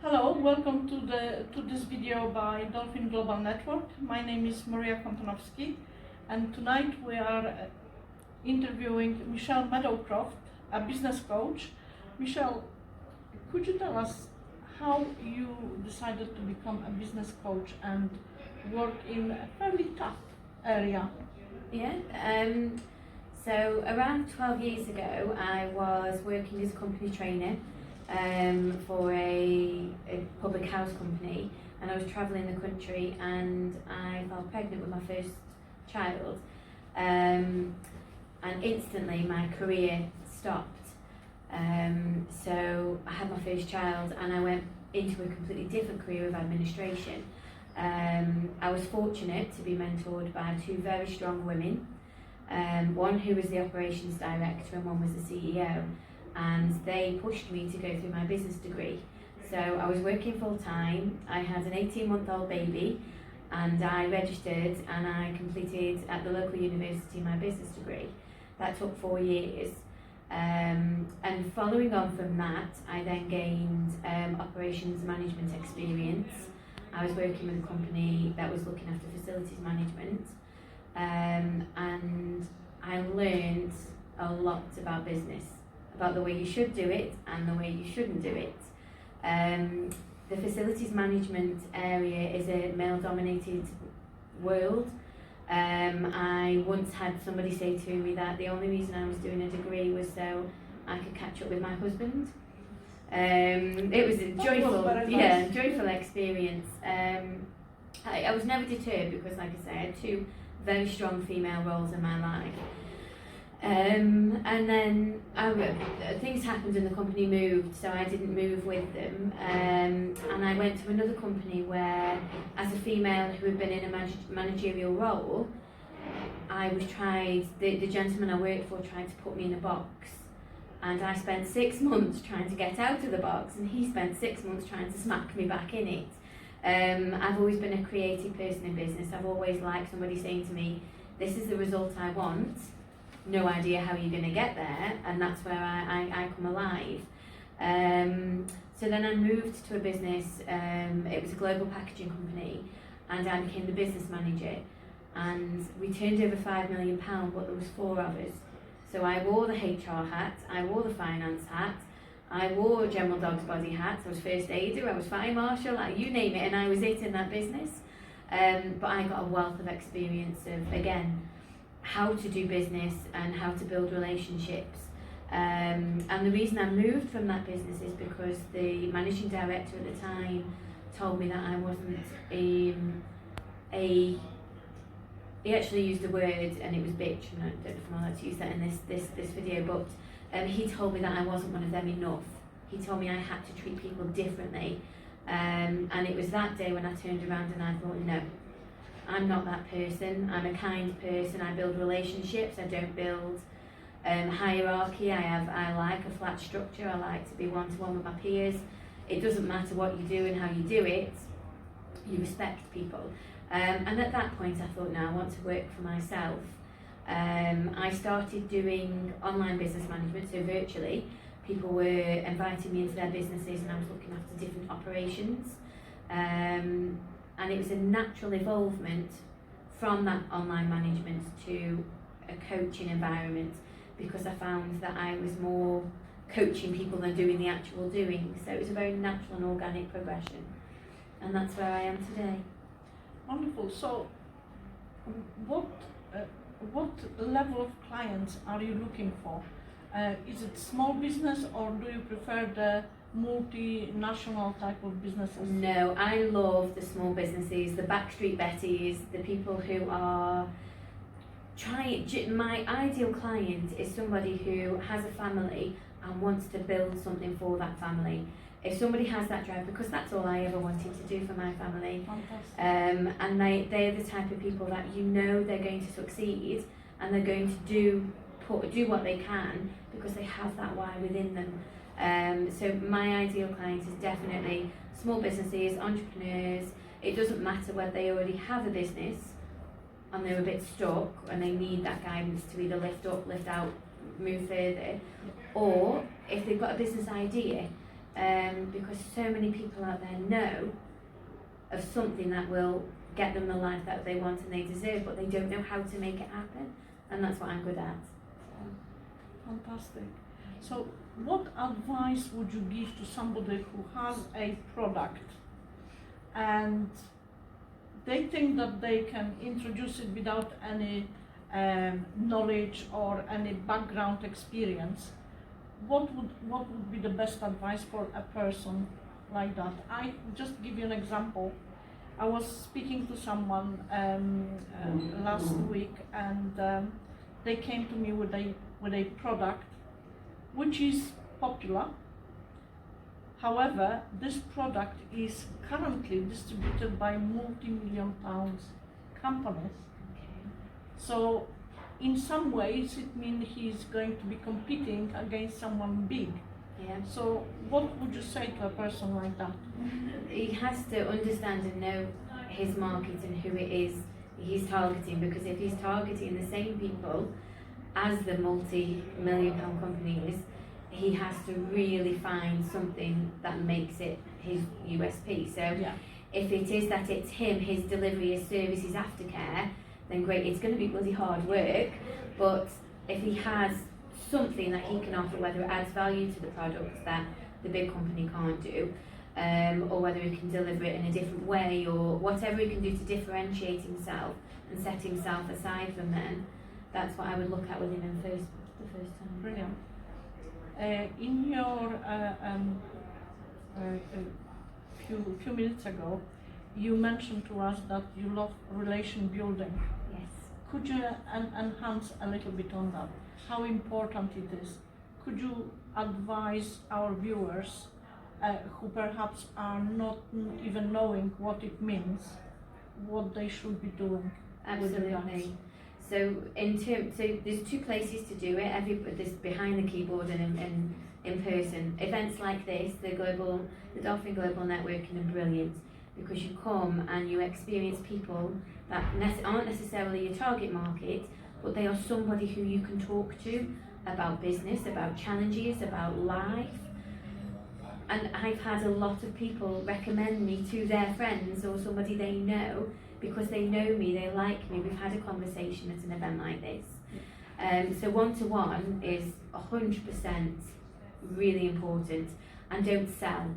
Hello, welcome to this video by Dolphin Global Network. My name is Maria Kontonowski, and tonight we are interviewing Michelle Meadowcroft, a business coach. Michelle, could you tell us how you decided to become a business coach and work in a fairly tough area? So around 12 years ago, I was working as a company trainer for a public house company, and I was travelling the country, and I fell pregnant with my first child, and instantly my career stopped. So I had my first child and I went into a completely different career of administration. I was fortunate to be mentored by two very strong women, one who was the operations director and one was the CEO, and they pushed me to go through my business degree. So I was working full time, I had an 18-month-old baby, and I registered and I completed at the local university my business degree. That took 4 years. And following on from that, I then gained operations management experience. I was working with a company that was looking after facilities management, and I learned a lot about business, about the way you should do it and the way you shouldn't do it. The facilities management area is a male-dominated world. I once had somebody say to me that the only reason I was doing a degree was so I could catch up with my husband. It was a joyful experience. I was never deterred because, like I say, I had two very strong female roles in my life. And then things happened and the company moved, so I didn't move with them. And I went to another company where, as a female who had been in a managerial role, the gentleman I worked for tried to put me in a box. And I spent 6 months trying to get out of the box, and he spent 6 months trying to smack me back in it. I've always been a creative person in business. I've always liked somebody saying to me, this is the result I want, no idea how you're going to get there, and that's where I come alive. So then I moved to a business, it was a global packaging company, and I became the business manager, and we turned over £5 million, but there was 4 of us. So I wore the HR hat, I wore the finance hat, I wore General Dog's body hat, I was first aider, I was fire marshal, you name it, and I was it in that business. But I got a wealth of experience of, again, how to do business and how to build relationships. And the reason I moved from that business is because the managing director at the time told me that I wasn't he actually used a word, and it was bitch, and I don't know if I'm allowed to use that in this video, but he told me that I wasn't one of them enough. He told me I had to treat people differently, and it was that day when I turned around and I thought, no, I'm not that person. I'm a kind person. I build relationships. I don't build hierarchy. I like a flat structure. I like to be one-to-one with my peers. It doesn't matter what you do and how you do it. You respect people. And at that point I thought, no, I want to work for myself. I started doing online business management, so virtually. People were inviting me into their businesses and I was looking after different operations. And it was a natural evolvement from that online management to a coaching environment, because I found that I was more coaching people than doing the actual doing. So it was a very natural and organic progression. And that's where I am today. Wonderful. So, what level of clients are you looking for? Is it small business, or do you prefer the multinational type of businesses? No, I love the small businesses, the Backstreet Bettys, the people who are trying. My ideal client is somebody who has a family and wants to build something for that family. If somebody has that drive, because that's all I ever wanted to do for my family. And they're the type of people that you know they're going to succeed, and they're going to do what they can because they have that why within them. So my ideal client is definitely small businesses, entrepreneurs. It doesn't matter whether they already have a business and they're a bit stuck and they need that guidance to either lift up, lift out, move further, or if they've got a business idea because so many people out there know of something that will get them the life that they want and they deserve, but they don't know how to make it happen, and that's what I'm good at. Fantastic. So what advice would you give to somebody who has a product and they think that they can introduce it without any knowledge or any background experience? What would be the best advice for a person like that? I just give you an example. I was speaking to someone last week, and they came to me with a product which is popular. However, this product is currently distributed by multi-million pounds companies. So in some ways it means he's going to be competing against someone big. Yeah. So what would you say to a person like that? He has to understand and know his market and who it is he's targeting, because if he's targeting the same people as the multi-million pound companies, he has to really find something that makes it his USP. So Yeah. if it is that it's him, his delivery, his service, his aftercare, then great, it's going to be bloody hard work, but if he has something that he can offer, whether it adds value to the product that the big company can't do, or whether he can deliver it in a different way, or whatever he can do to differentiate himself and set himself aside from them, that's what I would look at with him the first time. Brilliant. In your few minutes ago, you mentioned to us that you love relation building. Yes. Could you enhance a little bit on that? How important it is? Could you advise our viewers who perhaps are not even knowing what it means, what they should be doing? Absolutely. So there's two places to do it. There's behind the keyboard and in person. Events like this, the Dolphin Global Network, are brilliant, because you come and you experience people that aren't necessarily your target market, but they are somebody who you can talk to about business, about challenges, about life. And I've had a lot of people recommend me to their friends or somebody they know, because they know me, they like me, we've had a conversation at an event like this. So one-to-one is 100% really important, and don't sell.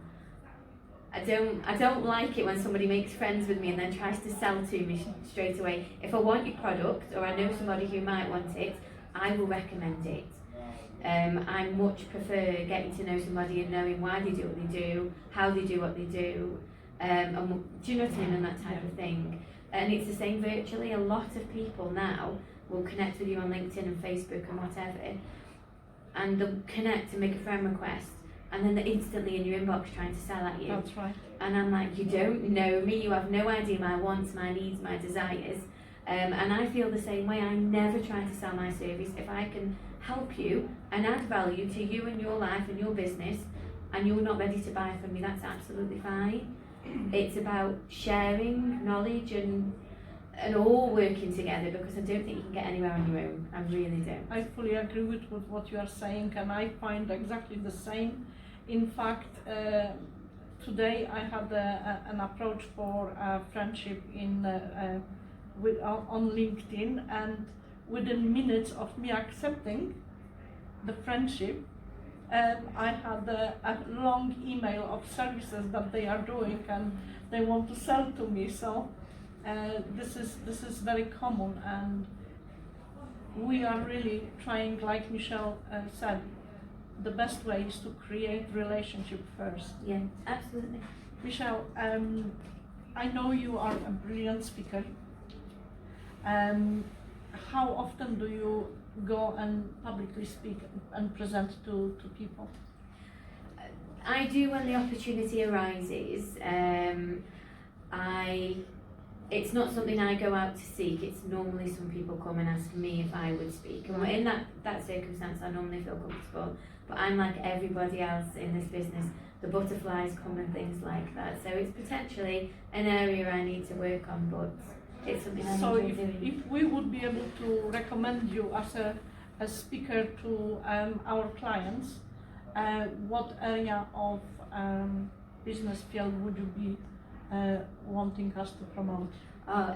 I don't like it when somebody makes friends with me and then tries to sell to me straight away. If I want your product, or I know somebody who might want it, I will recommend it. I much prefer getting to know somebody and knowing why they do what they do, how they do what they do, and do you know what I mean, and that type of thing. And it's the same virtually. A lot of people now will connect with you on LinkedIn and Facebook and whatever, and they'll connect and make a friend request, and then they're instantly in your inbox trying to sell at you. That's right. And I'm like, you don't know me, you have no idea my wants, my needs, my desires. And I feel the same way. I never try to sell my service. If I can help you and add value to you and your life and your business, and you're not ready to buy from me, that's absolutely fine. It's about sharing knowledge and all working together, because I don't think you can get anywhere on your own. I really don't. I fully agree with what you are saying, and I find exactly the same. In fact, today I had an approach for friendship on LinkedIn, and within minutes of me accepting the friendship, I had a long email of services that they are doing and they want to sell to me. So this is very common, and we are really trying, like Michelle said, the best way is to create relationship first. Yeah, absolutely. Michelle, I know you are a brilliant speaker. How often do you go and publicly speak and present to people? I do when the opportunity arises. It's not something I go out to seek. It's normally some people come and ask me if I would speak, and in that circumstance I normally feel comfortable. But I'm like everybody else in this business, the butterflies come and things like that, so it's potentially an area I need to work on, but it's something I so enjoy doing. If we would be able to recommend you as a speaker to our clients, what area of business field would you be wanting us to promote?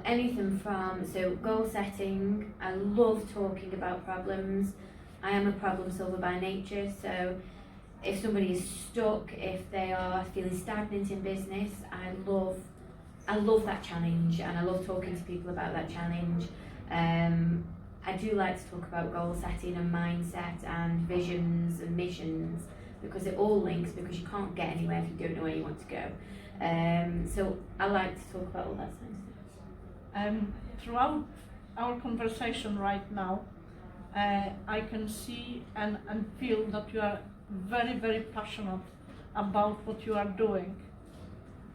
Anything from, so goal setting. I love talking about problems. I am a problem solver by nature, so if somebody is stuck, if they are feeling stagnant in business, I love that challenge, and I love talking to people about that challenge. I do like to talk about goal setting and mindset and visions and missions, because it all links, because you can't get anywhere if you don't know where you want to go. So I like to talk about all that sort of stuff. Throughout our conversation right now, I can see and feel that you are very, very passionate about what you are doing.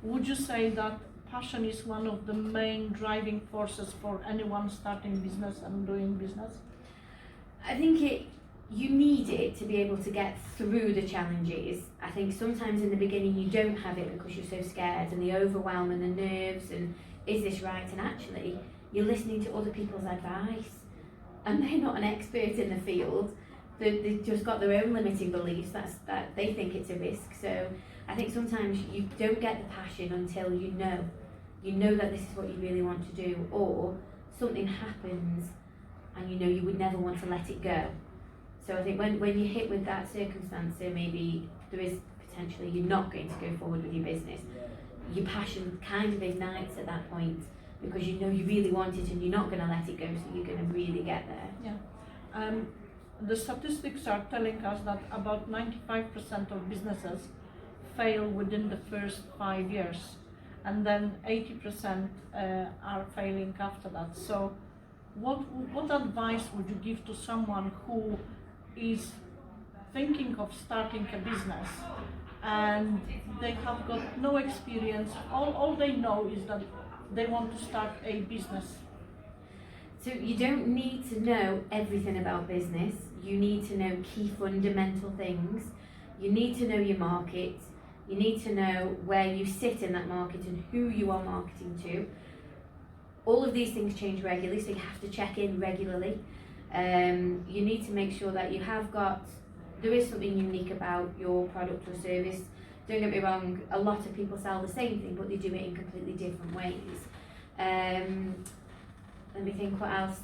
Would you say that passion is one of the main driving forces for anyone starting business and doing business? I think you need it to be able to get through the challenges. I think sometimes in the beginning you don't have it because you're so scared, and the overwhelm and the nerves and is this right, and actually you're listening to other people's advice and they're not an expert in the field. They've just got their own limiting beliefs that they think it's a risk. So I think sometimes you don't get the passion until you know that this is what you really want to do, or something happens and you would never want to let it go. So I think when you're hit with that circumstance, so maybe there is potentially you're not going to go forward with your business, your passion kind of ignites at that point, because you really want it and you're not going to let it go, so you're going to really get there. Yeah. The statistics are telling us that about 95% of businesses fail within the first 5 years, and then 80% are failing after that. So what advice would you give to someone who is thinking of starting a business and they have got no experience, all they know is that they want to start a business? So you don't need to know everything about business. You need to know key fundamental things. You need to know your market. You need to know where you sit in that market and who you are marketing to. All of these things change regularly, so you have to check in regularly. You need to make sure that there is something unique about your product or service. Don't get me wrong, a lot of people sell the same thing, but they do it in completely different ways. Let me think what else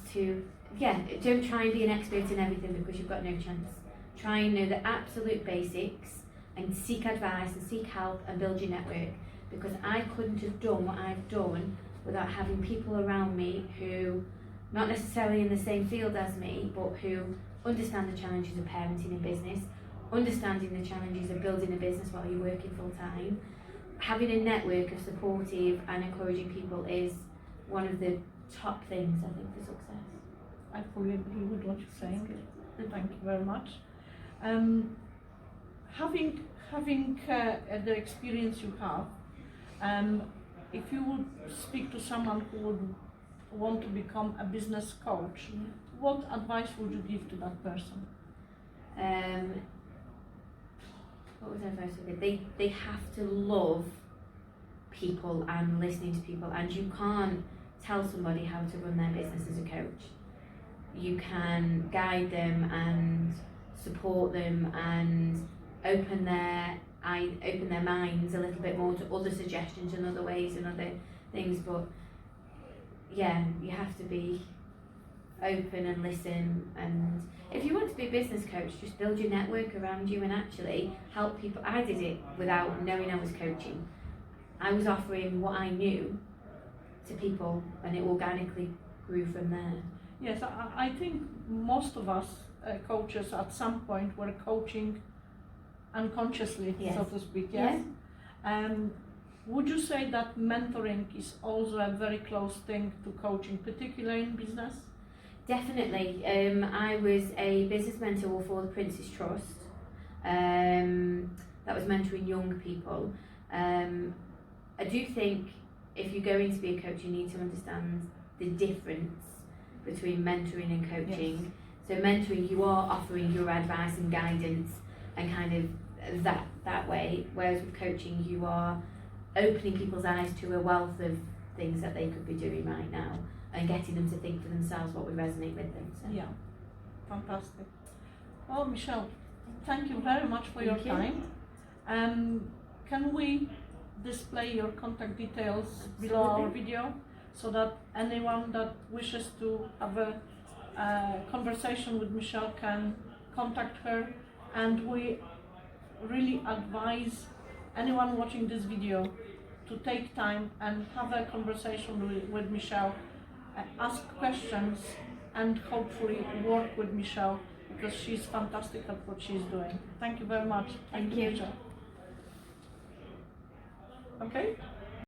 don't try and be an expert in everything, because you've got no chance. Try and know the absolute basics and seek advice and seek help and build your network, because I couldn't have done what I've done without having people around me who, not necessarily in the same field as me, but who understand the challenges of parenting in business, understanding the challenges of building a business while you're working full time. Having a network of supportive and encouraging people is one of the top things, I think, for success. I fully agree with what you're saying. Thank you very much. Having the experience you have, if you would speak to someone who would want to become a business coach, what advice would you give to that person? What was advice I would give? They have to love people and listening to people, and you can't tell somebody how to run their business as a coach. You can guide them and support them and open their minds a little bit more to other suggestions and other ways and other things, but yeah, you have to be open and listen. And if you want to be a business coach, just build your network around you and actually help people. I did it without knowing I was coaching. I was offering what I knew to people, and it organically grew from there. Yes, I think most of us coaches at some point were coaching unconsciously, yes, so to speak. Yes. Would you say that mentoring is also a very close thing to coaching, particularly in business? Definitely. I was a business mentor for the Prince's Trust. That was mentoring young people. I do think if you're going to be a coach, you need to understand the difference between mentoring and coaching. Yes. So mentoring, you are offering your advice and guidance and kind of that way, whereas with coaching, you are opening people's eyes to a wealth of things that they could be doing right now and getting them to think for themselves what would resonate with them. So. Yeah, fantastic. Well, Michelle, thank you very much for your time. can we display your contact details below our Absolutely. video so that anyone that wishes to have a conversation with Michelle can contact her? And we really advise anyone watching this video to take time and have a conversation with Michelle, ask questions, and hopefully work with Michelle, because she's fantastic at what she's doing. Thank you very much. Thank you. Michelle. Okay?